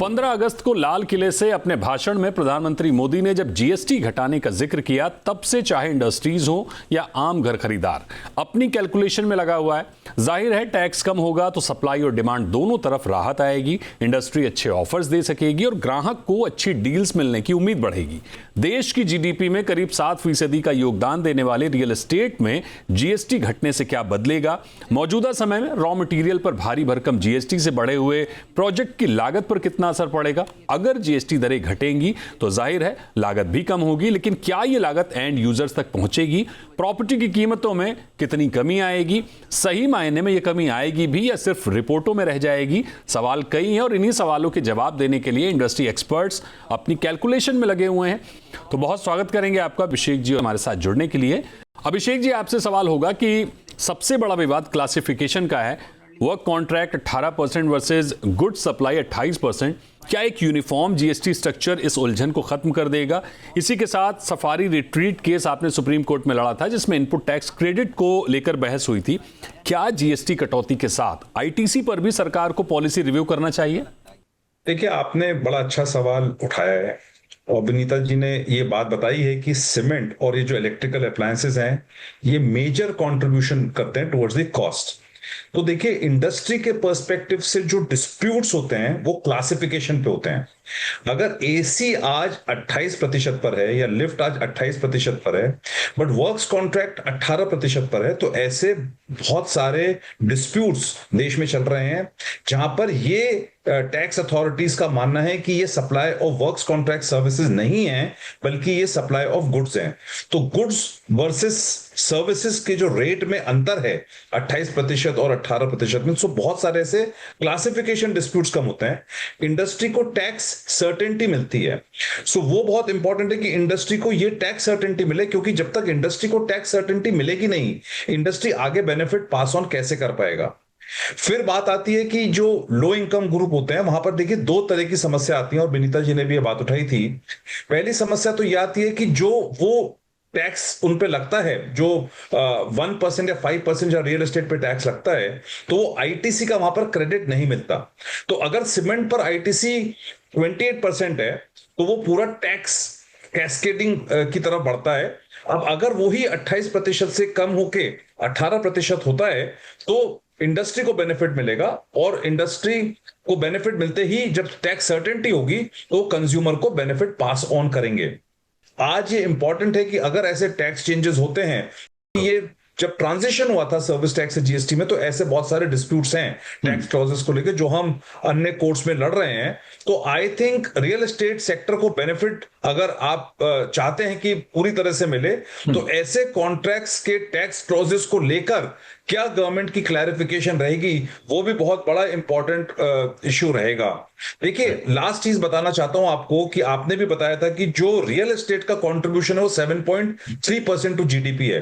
15 अगस्त को लाल किले से अपने भाषण में प्रधानमंत्री मोदी ने जब जीएसटी घटाने का जिक्र किया, तब से चाहे इंडस्ट्रीज हो या आम घर खरीदार अपनी कैलकुलेशन में लगा हुआ है। जाहिर है टैक्स कम होगा तो सप्लाई और डिमांड दोनों तरफ राहत आएगी, इंडस्ट्री अच्छे ऑफर्स दे सकेगी और ग्राहक को अच्छी डील्स मिलने की उम्मीद बढ़ेगी। देश की जीडीपी में करीब 7% का योगदान देने वाले रियल एस्टेट में जीएसटी घटने से क्या बदलेगा? मौजूदा समय में रॉ मटेरियल पर भारी भरकम जीएसटी से बढ़े हुए प्रोजेक्ट की लागत पर कितना असर पड़ेगा? अगर जीएसटी दरें घटेंगी तो जाहिर है लागत भी कम होगी, लेकिन क्या यह लागत एंड यूजर्स तक पहुंचेगी? प्रॉपर्टी की कीमतों में कितनी कमी आएगी? सही मायने में यह कमी आएगी भी या सिर्फ रिपोर्टों में रह जाएगी? सवाल कई हैं और इन्हीं सवालों के जवाब देने के लिए इंडस्ट्री एक्सपर्ट्स अपनी कैलकुलेशन में लगे हुए हैं। तो बहुत स्वागत करेंगे आपका अभिषेक जी हमारे साथ जुड़ने के लिए। अभिषेक जी, आपसे सवाल होगा कि सबसे बड़ा विवाद क्लासिफिकेशन का है। Work contract 18% versus good supply 28%। क्या एक यूनिफॉर्म जीएसटी स्ट्रक्चर इस उलझन को खत्म कर देगा? इसी के साथ सफारी रिट्रीट केस आपने सुप्रीम कोर्ट में लड़ा था, जिसमें इनपुट टैक्स क्रेडिट को लेकर बहस हुई थी। क्या जीएसटी कटौती के साथ आईटीसी पर भी सरकार को पॉलिसी रिव्यू करना चाहिए? देखिए, आपने बड़ा अच्छा सवाल उठाया है और विनीता जी ने ये बात बताई है कि सीमेंट और ये जो इलेक्ट्रिकल अप्लायंसेस हैं, ये मेजर कंट्रीब्यूशन करते हैं टुवर्ड्स द कॉस्ट। तो देखिए, इंडस्ट्री के पर्सपेक्टिव से जो डिस्प्यूट्स होते हैं वो क्लासिफिकेशन पे होते हैं। अगर एसी आज 28% पर है या लिफ्ट आज 28% पर है, बट वर्क्स कॉन्ट्रैक्ट 18% पर है, तो ऐसे बहुत सारे डिस्प्यूट्स देश में चल रहे हैं जहां पर ये टैक्स अथॉरिटीज का मानना है कि ये supply of works contract services नहीं है, बल्कि ये सप्लाई ऑफ गुड्स हैं। तो गुड्स वर्सेस सर्विसेज के जो रेट में अंतर है 28% और 18% में, सो बहुत सारे ऐसे क्लासिफिकेशन डिस्प्यूट्स कम होते हैं। इंडस्ट्री को टैक्स सर्टेनिटी मिलती है। सो वो बहुत इंपॉर्टेंट है कि इंडस्ट्री को ये टैक्स सर्टेनिटी मिले, क्योंकि जब तक इंडस्ट्री को टैक्स सर्टेनिटी मिलेगी नहीं, इंडस्ट्री आगे बेनिफिट पास ऑन कैसे कर पाएगा। फिर बात आती है कि जो लो इनकम ग्रुप होते हैं, वहां पर देखिए दो तरह की समस्या आती है और विनीता जी ने भी ये बात उठाई थी। पहली समस्या तो यह आती है कि जो वो टैक्स उन पे लगता है, जो 1% या 5% या रियल एस्टेट पे टैक्स लगता है, तो वो आईटीसी का वहां पर क्रेडिट नहीं मिलता। तो अगर सीमेंट पर आईटीसी 28% है, तो वो पूरा टैक्स कैस्केडिंग की तरफ बढ़ता है। अब अगर वही 28% से कम होके 18% होता है, तो इंडस्ट्री को बेनिफिट मिलेगा, और इंडस्ट्री को बेनिफिट मिलते ही जब टैक्स सर्टेनिटी होगी तो कंज्यूमर को बेनिफिट पास ऑन करेंगे। आज ये इंपॉर्टेंट है कि अगर ऐसे टैक्स चेंजेस होते हैं, ये जब ट्रांजिशन हुआ था सर्विस टैक्स से जीएसटी में, तो ऐसे बहुत सारे डिस्प्यूट्स हैं टैक्स क्लॉजेस को लेकर जो हम अन्य कोर्ट्स में लड़ रहे हैं। तो I think real estate sector को बेनिफिट अगर आप चाहते हैं कि पूरी तरह से मिले, तो ऐसे कॉन्ट्रैक्ट्स के टैक्स क्लॉजेस को लेकर क्या गवर्नमेंट की क्लैरिफिकेशन रहेगी, वो भी बहुत बड़ा इंपॉर्टेंट इश्यू रहेगा। देखिए, लास्ट चीज बताना चाहता हूं आपको कि आपने भी बताया था कि जो रियल एस्टेट का कंट्रीब्यूशन है वो 7.3% टू जीडीपी है,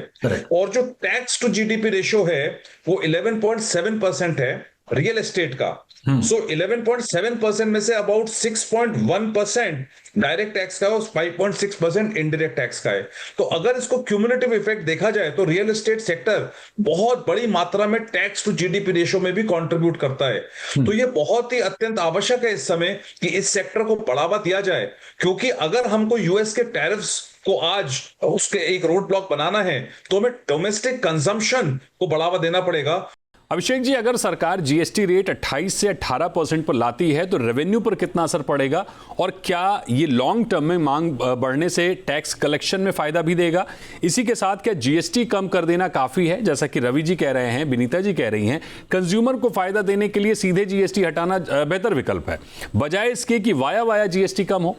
और जो टैक्स टू जीडीपी रेशियो है वो 11.7% है रियल एस्टेट का। सो 11.7% में से अबाउट 6.1% डायरेक्ट टैक्स का है और 5.6% इनडायरेक्ट टैक्स का है। तो अगर इसको क्यूमुलेटिव इफेक्ट देखा जाए तो रियल एस्टेट सेक्टर बहुत बड़ी मात्रा में टैक्स टू जीडीपी रेशियो में भी कंट्रीब्यूट करता है। तो ये बहुत ही अत्यंत आवश्यक है इस समय कि इस सेक्टर को बढ़ावा दिया जाए, क्योंकि अगर हमको यूएस के टैरिफ्स को आज उसके एक रोड ब्लॉक बनाना है, तो हमें डोमेस्टिक कंजम्पशन को बढ़ावा देना पड़ेगा। अभिषेक जी, अगर सरकार जीएसटी रेट 28 से 18% पर लाती है तो रेवेन्यू पर कितना असर पड़ेगा, और क्या ये लॉन्ग टर्म में मांग बढ़ने से टैक्स कलेक्शन में फायदा भी देगा? इसी के साथ क्या जीएसटी कम कर देना काफी है, जैसा कि रवि जी कह रहे हैं, विनीता जी कह रही हैं? कंज्यूमर को फायदा देने के लिए सीधे जीएसटी हटाना बेहतर विकल्प है, बजाय इसके कि वाया वाया जीएसटी कम हो।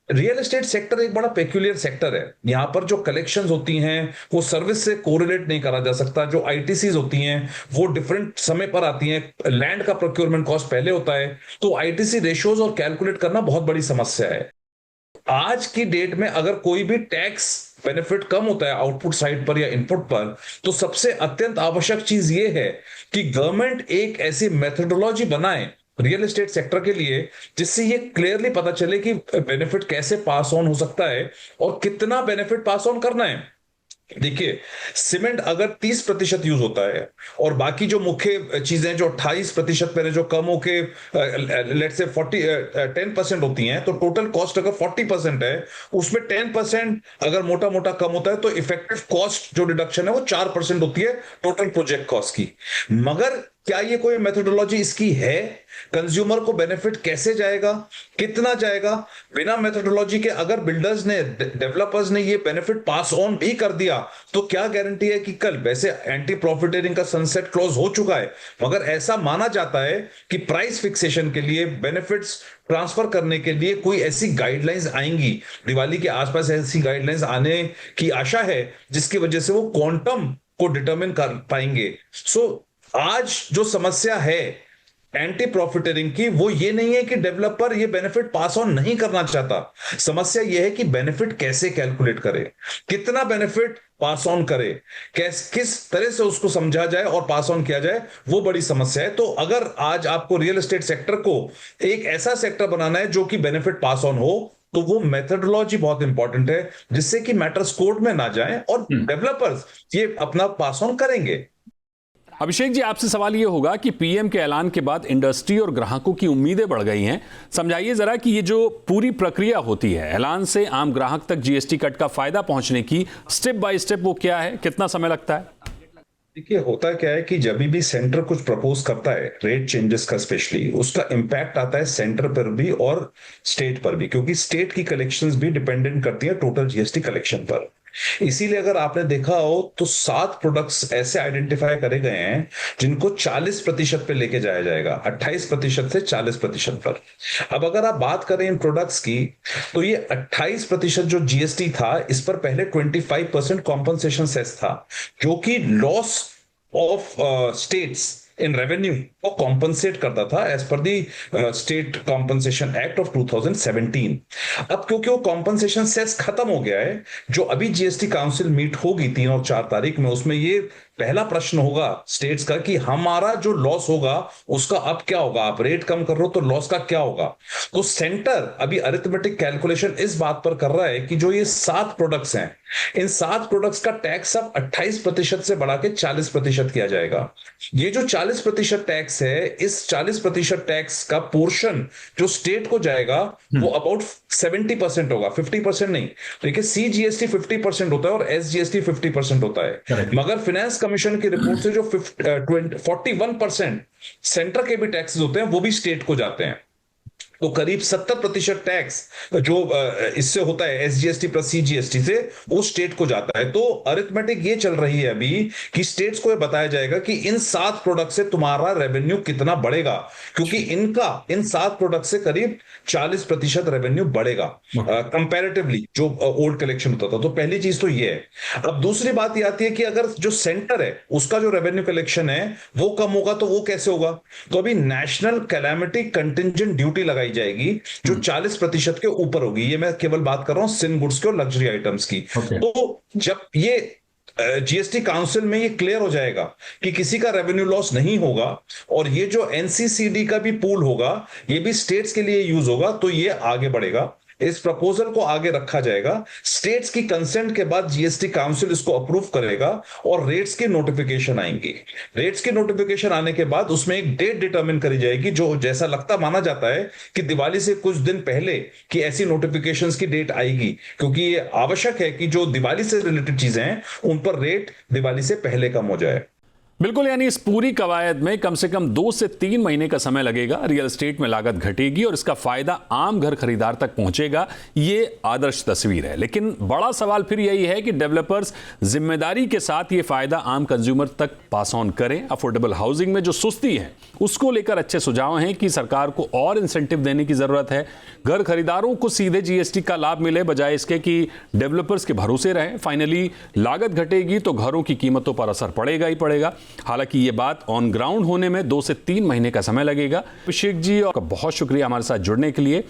रियल एस्टेट सेक्टर एक बड़ा पेक्यूलियर सेक्टर है। यहां पर जो कलेक्शंस होती हैं वो सर्विस से कोरिलेट नहीं करा जा सकता। जो आईटीसीज होती हैं वो डिफरेंट समय पर आती हैं। लैंड का प्रोक्योरमेंट कॉस्ट पहले होता है, तो आईटीसी रेशियोज और कैलकुलेट करना बहुत बड़ी समस्या है। आज की डेट में अगर कोई भी टैक्स बेनिफिट कम होता है आउटपुट साइड पर या इनपुट पर, तो सबसे अत्यंत आवश्यक चीज ये है कि गवर्नमेंट एक ऐसी मेथोडोलॉजी बनाए रियल एस्टेट सेक्टर के लिए, जिससे ये क्लियरली पता चले कि बेनिफिट कैसे पास ऑन हो सकता है और कितना बेनिफिट पास ऑन करना है। देखिए, सीमेंट अगर 30% यूज होता है और बाकी जो मुख्य चीजें जो 28% पर जो कम होके लेट से 10% होती हैं, तो टोटल कॉस्ट अगर 40% है, उसमें 10% अगर मोटा मोटा कम होता है तो इफेक्टिव कॉस्ट जो डिडक्शन है वो 4% होती है टोटल प्रोजेक्ट कॉस्ट की। मगर क्या ये कोई मेथोडोलॉजी इसकी है? कंज्यूमर को बेनिफिट कैसे जाएगा, कितना जाएगा? बिना मेथोडोलॉजी के अगर बिल्डर्स ने, डेवलपर्स ने ये बेनिफिट पास ऑन भी कर दिया तो क्या गारंटी है कि कल, वैसे एंटी प्रॉफिटेरिंग का सनसेट क्लॉज हो चुका है, मगर ऐसा माना जाता है कि प्राइस फिक्सेशन के लिए, बेनिफिट्स ट्रांसफर करने के लिए कोई ऐसी गाइडलाइंस आएंगी, दिवाली के आसपास ऐसी गाइडलाइंस आने की आशा है जिसकी वजह से वो क्वांटम को डिटरमिन कर पाएंगे। आज जो समस्या है एंटी प्रॉफिटेरिंग की, वो ये नहीं है कि डेवलपर ये बेनिफिट पास ऑन नहीं करना चाहता। समस्या ये है कि बेनिफिट कैसे कैलकुलेट करे, कितना बेनिफिट पास ऑन करे, किस तरह से उसको समझा जाए और पास ऑन किया जाए, वो बड़ी समस्या है। तो अगर आज आपको रियल एस्टेट सेक्टर को एक ऐसा सेक्टर बनाना है जो कि बेनिफिट पास ऑन हो, तो वो मेथोडोलॉजी बहुत इंपॉर्टेंट है, जिससे कि मैटर्स कोर्ट में ना जाए और डेवलपर्स ये अपना पास ऑन करेंगे। अभिषेक जी, आपसे सवाल ये होगा कि पीएम के ऐलान के बाद इंडस्ट्री और ग्राहकों की उम्मीदें बढ़ गई हैं। समझाइए जरा कि ये जो पूरी प्रक्रिया होती है ऐलान से आम ग्राहक तक जीएसटी कट का फायदा पहुंचने की, स्टेप बाय स्टेप वो क्या है, कितना समय लगता है? देखिए, होता क्या है कि जब भी सेंटर कुछ प्रपोज करता है रेट चेंजेस का, स्पेशली उसका इंपैक्ट आता है सेंटर पर भी और स्टेट पर भी, क्योंकि स्टेट की कलेक्शंस भी डिपेंडेंट करती है टोटल जीएसटी कलेक्शन पर। इसीलिए अगर आपने देखा हो तो 7 प्रोडक्ट्स ऐसे आइडेंटिफाई करे गए हैं जिनको 40% पे लेके जाया जाएगा, 28% से 40% पर। अब अगर आप बात करें इन प्रोडक्ट्स की, तो ये 28% जो जीएसटी था, इस पर पहले 25% कॉम्पनसेशन सेस था, जो कि loss of states in revenue को कॉम्पनसेट करता था as per the state compensation act of 2017। अब क्योंकि वो कॉम्पनसेशन सेस खत्म हो गया है, जो अभी जीएसटी काउंसिल मीट होगी 3 और 4 तारीख में, उसमें ये पहला प्रश्न होगा स्टेट्स का कि हमारा जो लॉस होगा उसका अब क्या होगा। आप रेट कम कर रहे हो तो लॉस का क्या होगा। तो सेंटर अभी अरिथमेटिक कैलकुलेशन इस बात पर कर रहा है कि जो ये 7 प्रोडक्ट्स हैं, इन 7 प्रोडक्ट्स का टैक्स अब 28% से बढ़ा के 40% किया जाएगा। ये जो 40% टैक्स है, इस 40% टैक्स का पोर्शन जो स्टेट को जाएगा वो अबाउट 70% होगा, 50% नहीं। देखिए, सीजीएसटी 50% होता है और एसजीएसटी 50% होता है, मगर फाइनेंस कमीशन की रिपोर्ट से जो 41% सेंटर के भी टैक्सेस होते हैं वो भी स्टेट को जाते हैं। तो करीब 70% टैक्स जो इससे होता है एसजीएसटी प्लस सीजीएसटी से, वो स्टेट को जाता है। तो अरिथमेटिक ये चल रही है अभी कि स्टेट्स को ये बताया जाएगा कि इन 7 प्रोडक्ट से तुम्हारा रेवेन्यू कितना बढ़ेगा, क्योंकि इन 7 प्रोडक्ट से करीब 40% रेवेन्यू बढ़ेगा कंपैरेटिवली जो ओल्ड कलेक्शन होता था। तो पहली चीज तो ये है। अब दूसरी बात ये आती है कि अगर जो सेंटर है उसका जो रेवेन्यू कलेक्शन है वो कम होगा, तो वो कैसे होगा। तो अभी नेशनल कैलामिटी कंटिंजेंट ड्यूटी लगाई जाएगी जो 40% के ऊपर होगी। ये मैं केवल बात कर रहा हूं सिन गुड्स के और लग्जरी आइटम्स की। तो जब ये जीएसटी काउंसिल में ये क्लियर हो जाएगा कि किसी का रेवेन्यू लॉस नहीं होगा और ये जो एनसीसीडी का भी पूल होगा ये भी स्टेट्स के लिए यूज होगा, तो ये आगे बढ़ेगा। इस प्रपोजल को आगे रखा जाएगा, स्टेट्स की कंसेंट के बाद जीएसटी काउंसिल इसको अप्रूव करेगा और रेट्स की नोटिफिकेशन आएंगी। रेट्स की नोटिफिकेशन आने के बाद उसमें एक डेट डिटरमिन करी जाएगी, जो जैसा लगता माना जाता है कि दिवाली से कुछ दिन पहले की ऐसी नोटिफिकेशंस की डेट आएगी, क्योंकि ये आवश्यक है कि जो दिवाली से रिलेटेड चीजें हैं उन पर रेट दिवाली से पहले कम हो जाए। बिल्कुल, यानी इस पूरी कवायद में कम से कम 2 से 3 महीने का समय लगेगा। रियल एस्टेट में लागत घटेगी और इसका फायदा आम घर खरीदार तक पहुंचेगा। ये आदर्श तस्वीर है, लेकिन बड़ा सवाल फिर यही है कि डेवलपर्स जिम्मेदारी के साथ ये फायदा आम कंज्यूमर तक पास ऑन करें। अफोर्डेबल हाउसिंग में जो सुस्ती है उसको लेकर अच्छे सुझाव हैं कि सरकार को और इंसेंटिव देने की जरूरत है। घर खरीदारों को सीधे जीएसटी का लाभ मिले, बजाय इसके कि डेवलपर्स के भरोसे रहें। फाइनली लागत घटेगी तो घरों की कीमतों पर असर पड़ेगा ही पड़ेगा। हालांकि ये बात ऑन ग्राउंड होने में 2 से 3 महीने का समय लगेगा। अभिषेक जी, आपका बहुत शुक्रिया हमारे साथ जुड़ने के लिए।